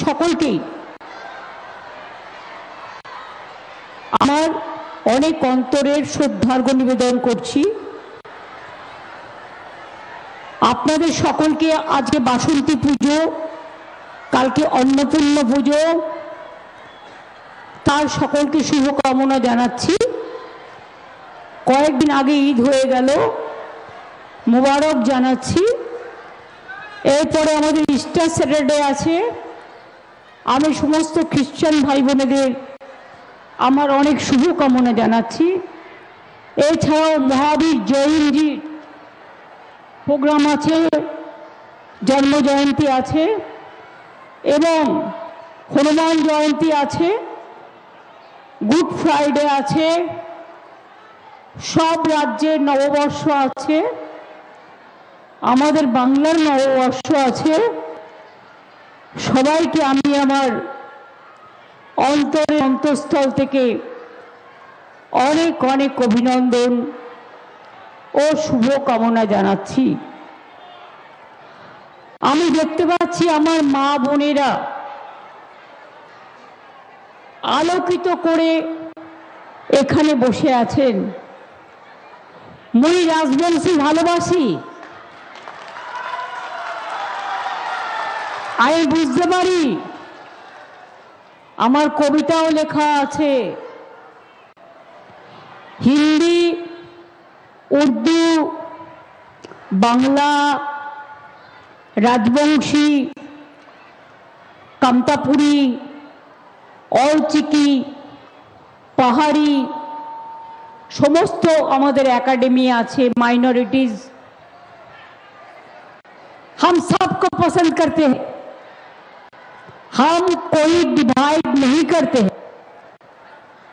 সকলকেই আমার অনেক অন্তরের শ্রদ্ধার্ঘ্য নিবেদন করছি। আপনাদের সকলকে আজকে বাসন্তী পুজো, কালকে অন্নপূর্ণা পুজো, তার সকলকে শুভকামনা জানাচ্ছি। কয়েকদিন আগে ঈদ হয়ে গেল, মুবারক জানাচ্ছি। এরপরে আমাদের ইস্টার স্যাটারডে আছে। আমি সমস্ত খ্রিস্টান ভাই বোনেদের আমার অনেক শুভকামনা জানাচ্ছি। এছাড়াও মহাবীর জয়ন্তী প্রোগ্রাম আছে, জন্ম জয়ন্তী আছে এবং হনুমান জয়ন্তী আছে, গুড ফ্রাইডে আছে, সব রাজ্যের নববর্ষ আছে, আমাদের বাংলার নববর্ষ আছে। সবাইকে আমি আমার অন্তরের অন্তঃস্থল থেকে অনেক অনেক অভিনন্দন ও শুভকামনা জানাচ্ছি। আমি দেখতে পাচ্ছি আমার মা বোনেরা আলোকিত করে এখানে বসে আছেন। মুই রাজবংশী ভালোবাসি, আমি বুঝতে পারি। আমার কবিতাও লেখা আছে, হিন্দি, উর্দু, বাংলা, রাজবংশী, কামতাপুরি, অলচিকি, পাহাড়ি সমস্ত আমাদের একাডেমি আছে। माइनॉरिटीज हम सबको पसंद करते हैं, हम कोई डिवाइड नहीं करते हैं।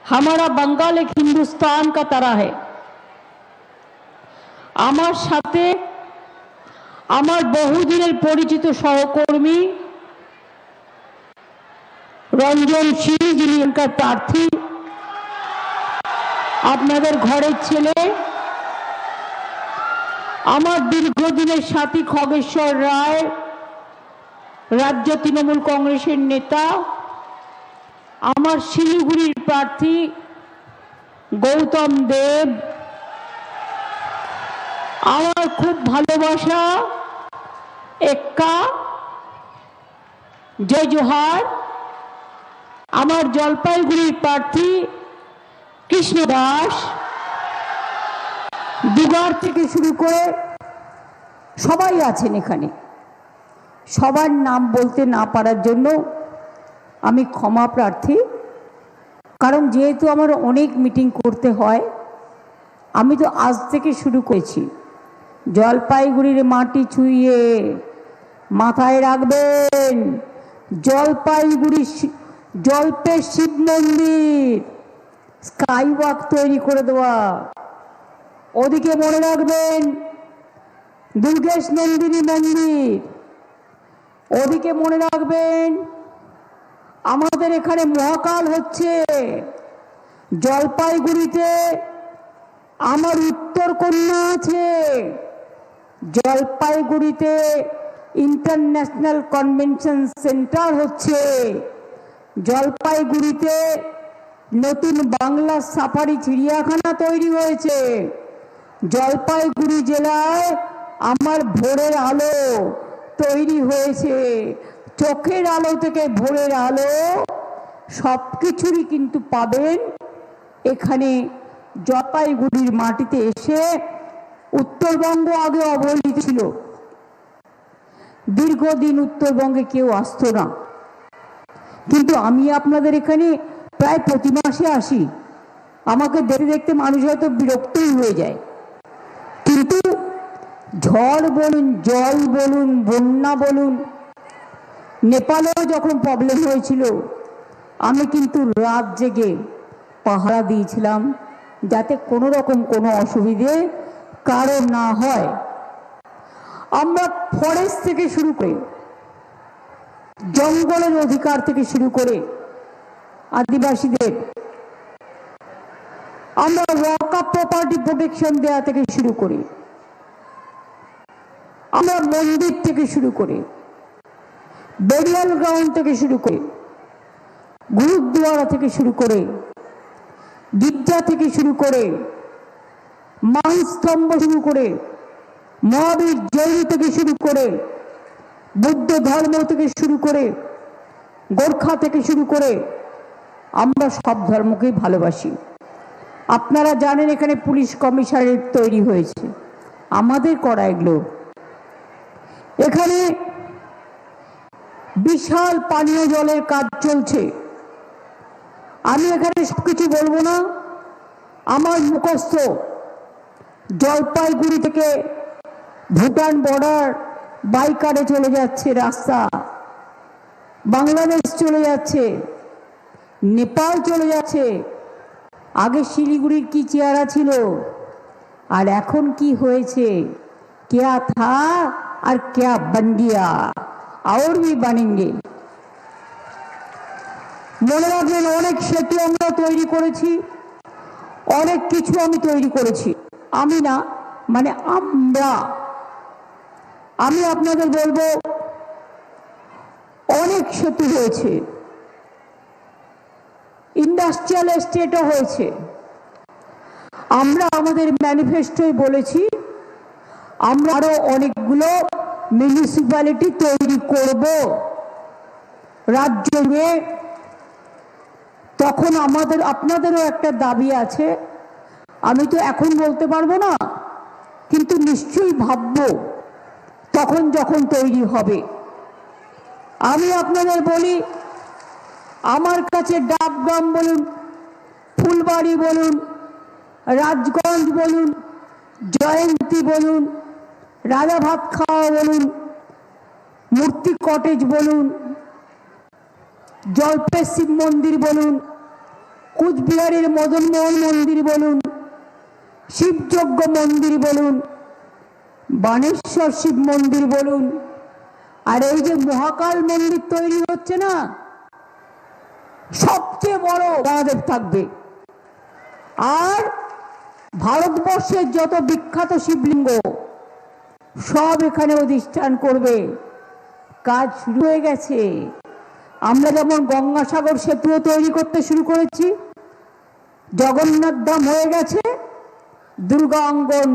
हमारा बंगाल एक हिंदुस्तान का तरह है। আমার সাথে আমার বহুদিনের পরিচিত সহকর্মী রঞ্জন সিং, যিনি এখানকার প্রার্থী, আপনাদের ঘরের ছেলে। আমার দীর্ঘদিনের সাথী খগেশ্বর রায়, রাজ্য তৃণমূল কংগ্রেসের নেতা। আমার শিলিগুড়ির প্রার্থী গৌতম দেব। আমার খুব ভালোবাসা এক্কা, জয় জোহার। আমার জলপাইগুড়ির প্রার্থী কৃষ্ণ দাস। দুগার থেকে শুরু করে সবাই আছেন এখানে। সবার নাম বলতে না পারার জন্য আমি ক্ষমা প্রার্থী, কারণ যেহেতু আমার অনেক মিটিং করতে হয়। আমি তো আজ থেকে শুরু করেছি। জলপাইগুড়ির মাটি ছুঁয়ে মাথায় রাখবেন, জলপাইগুড়ি জলপে শিব মন্দির, স্কাই ওয়াক তৈরি করে দেওয়া। ওদিকে মনে রাখবেন দুর্গেশ নন্দিনী মন্দির। ওদিকে মনে রাখবেন আমাদের এখানে মহাকাল হচ্ছে। জলপাইগুড়িতে আমার উত্তর কন্যা আছে। জলপাইগুড়িতে ইন্টারন্যাশনাল কনভেনশন সেন্টার হচ্ছে। জলপাইগুড়িতে নতুন বাংলা সাফারি চিড়িয়াখানা তৈরি হয়েছে। জলপাইগুড়ি জেলায় আমার ভোরের আলো তৈরি হয়েছে। চোখের আলো থেকে ভোরের আলো সব কিছুরই কিন্তু পাবেন এখানে জলপাইগুড়ির মাটিতে এসে। উত্তরবঙ্গ আগে অবহেলিত ছিল, দীর্ঘদিন উত্তরবঙ্গে কেউ আসতো না, কিন্তু আমি আপনাদের এখানে প্রায় প্রতি মাসে আসি। আমাকে দেখতে দেখতে মানুষ হয়তো বিরক্তই হয়ে যায়, কিন্তু ঝড় বলুন, জল বলুন, বন্যা বলুন, নেপালেও যখন প্রবলেম হয়েছিল আমি কিন্তু রাত জেগে পাহারা দিয়েছিলাম যাতে কোনো রকম কোনো অসুবিধে কারো না হয়। আমরা ফরেস্ট থেকে শুরু করে, জঙ্গলের অধিকার থেকে শুরু করে আদিবাসীদের, আমরা ওয়াকআপ প্রপার্টি প্রোটেকশন দেওয়া থেকে শুরু করে, আমরা মন্দির থেকে শুরু করে বেরিয়াল গ্রাউন্ড থেকে শুরু করে, গুরুদ্বারা থেকে শুরু করে, গির্জা থেকে শুরু করে, মানস্তম্ভ শুরু করে, মহাবীর জয়ন্তী থেকে শুরু করে, বুদ্ধ ধর্ম থেকে শুরু করে, গোর্খা থেকে শুরু করে, আমরা সব ধর্মকেই ভালোবাসি। আপনারা জানেন এখানে পুলিশ কমিশনারেট তৈরি হয়েছে, আমাদের করা এগুলো। এখানে বিশাল পানীয় জলের কাজ চলছে। আমি এখানে সবকিছু বলবো না, আমার মুখস্থ। জলপাইগুড়ি থেকে ভুটান বর্ডার বাইকারে চলে যাচ্ছে রাস্তা, বাংলাদেশ চলে যাচ্ছে, নেপাল চলে যাচ্ছে। আগে শিলিগুড়ির কি চেহারা ছিল আর এখন কি হয়েছে, क्या था और क्या बन गया और भी बनेंगे। মনে রাখবেন, অনেক সেতু আমরা তৈরি করেছি, অনেক কিছু আমি তৈরি করেছি। আমি না, মানে আমরা। আমি আপনাদের বলবো, অনেক সেতু হয়েছে, ইন্ডাস্ট্রিয়াল এস্টেটও হয়েছে। আমরা আমাদের ম্যানিফেস্টোয় বলেছি আমরা আরো অনেকগুলো মিউনিসিপ্যালিটি তৈরি করব রাজ্য জুড়ে। তখন আপনাদেরও একটা দাবি আছে, আমি তো এখন বলতে পারবো না, কিন্তু নিশ্চয়ই ভাববো তখন যখন তৈরি হবে। আমি আপনাদের বলি, আমার কাছে ডাবগ্রাম বলুন, ফুলবাড়ি বলুন, রাজগঞ্জ বলুন, জয়ন্তী বলুন, রাজা ভাত খাওয়া বলুন, মূর্তি কটেজ বলুন, জলপে শিব মন্দির বলুন, কুচবিহারের মদনমোহন মন্দির বলুন, শিবযজ্ঞ মন্দির বলুন, বানেশ্বর শিব মন্দির বলুন, আর এই যে মহাকাল মন্দির তৈরি হচ্ছে না, সবচেয়ে বড় মহাদেব থাকবে। আর ভারতবর্ষের যত বিখ্যাত শিবলিঙ্গ সব এখানে অধিষ্ঠান করবে। কাজ শুরু হয়ে গেছে। আমরা যেমন গঙ্গাসাগর সেতুও তৈরি করতে শুরু করেছি, জগন্নাথ ধাম হয়ে গেছে, দুর্গা অঙ্গন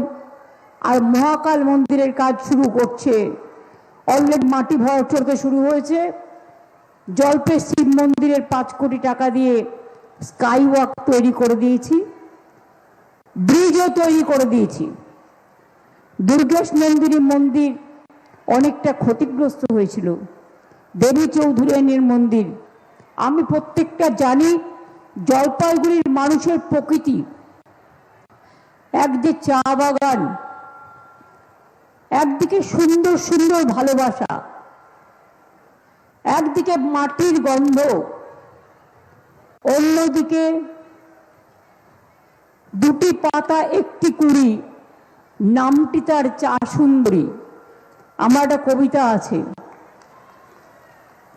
আর মহাকাল মন্দিরের কাজ শুরু করছে। অলরেডি মাটি ভর চড়তে শুরু হয়েছে। জলপে শিব মন্দিরের 5 কোটি টাকা দিয়ে স্কাই ওয়াক তৈরি করে দিয়েছি, ব্রিজও তৈরি করে দিয়েছি। দুর্গেশ নন্দিনী মন্দির অনেকটা ক্ষতিগ্রস্ত হয়েছিল, দেবী চৌধুরানীর মন্দির। আমি প্রত্যেকটা জানি জলপাইগুড়ির মানুষের প্রকৃতি, একদিকে চা বাগান, একদিকে সুন্দর সুন্দর ভালোবাসা, একদিকে মাটির গন্ধ, অন্যদিকে দুটি পাতা একটি কুড়ি, নামটি তার চা সুন্দরী। আমার একটা কবিতা আছে,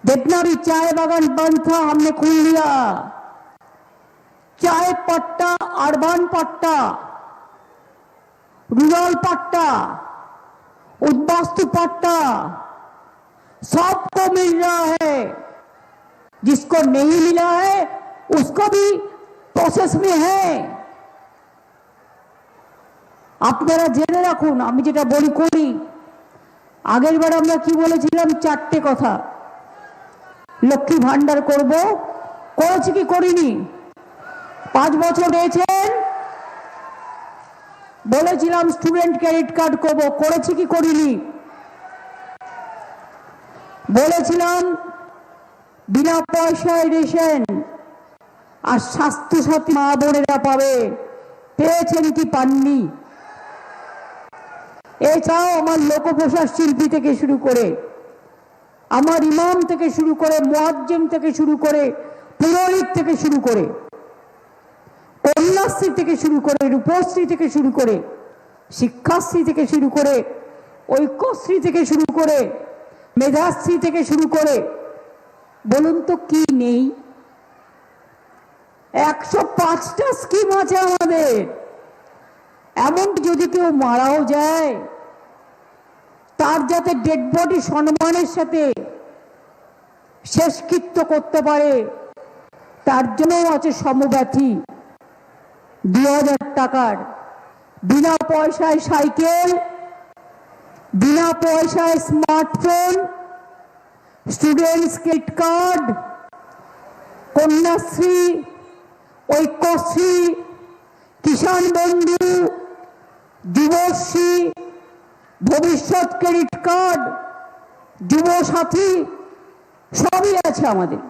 जितना भी चाय बागान बंद था हमने खोल लिया, चाय पट्टा, अर्बन पट्टा, रूरल पट्टा, उद्वास्तु पट्टा सबको मिल रहा है। जिसको नहीं मिला है उसको भी प्रोसेस में है। আপনারা জেনে রাখুন, আমি যেটা বলি করি। আগের বার আমরা কি বলেছিলাম? 4টে কথা। লক্ষ্মী ভান্ডার করব, করেছি কি করিনি? 5 বছর হয়েছেন, বলেছিলাম স্টুডেন্ট ক্রেডিট কার্ড করব, করেছি কি করিনি? বলেছিলাম বিনা পয়সায় রেশন আর স্বাস্থ্য সাথী মা বোনেরা পাবে, পেয়েছেন কি পাননি? এছাড়াও আমার লোকপ্রশাসন শিল্পী থেকে শুরু করে, আমার ইমাম থেকে শুরু করে, মুয়াজ্জিম থেকে শুরু করে, পুরোহিত থেকে শুরু করে, কন্যাশ্রী থেকে শুরু করে, রূপশ্রী থেকে শুরু করে, শিক্ষাশ্রী থেকে শুরু করে, ঐক্যশ্রী থেকে শুরু করে, মেধাশ্রী থেকে শুরু করে, বলুন তো কি নেই? 105টা স্কিম আছে আমাদের। এমনকি যদি কেউ মারাও যায়, তার যাতে ডেড বডি সম্মানের সাথে শেষকৃত্য করতে পারে, তার জন্যও আছে সমব্যথী 2000 টাকার বিনা পয়সায় সাইকেল, বিনা পয়সায় smartphone, students credit card, Kanyashree, Aikyashree, Kisan Bandhu, Yuvashree, ভবিষ্যৎ ক্রেডিট কার্ড, যুব সাথী, সবই আছে আমাদের।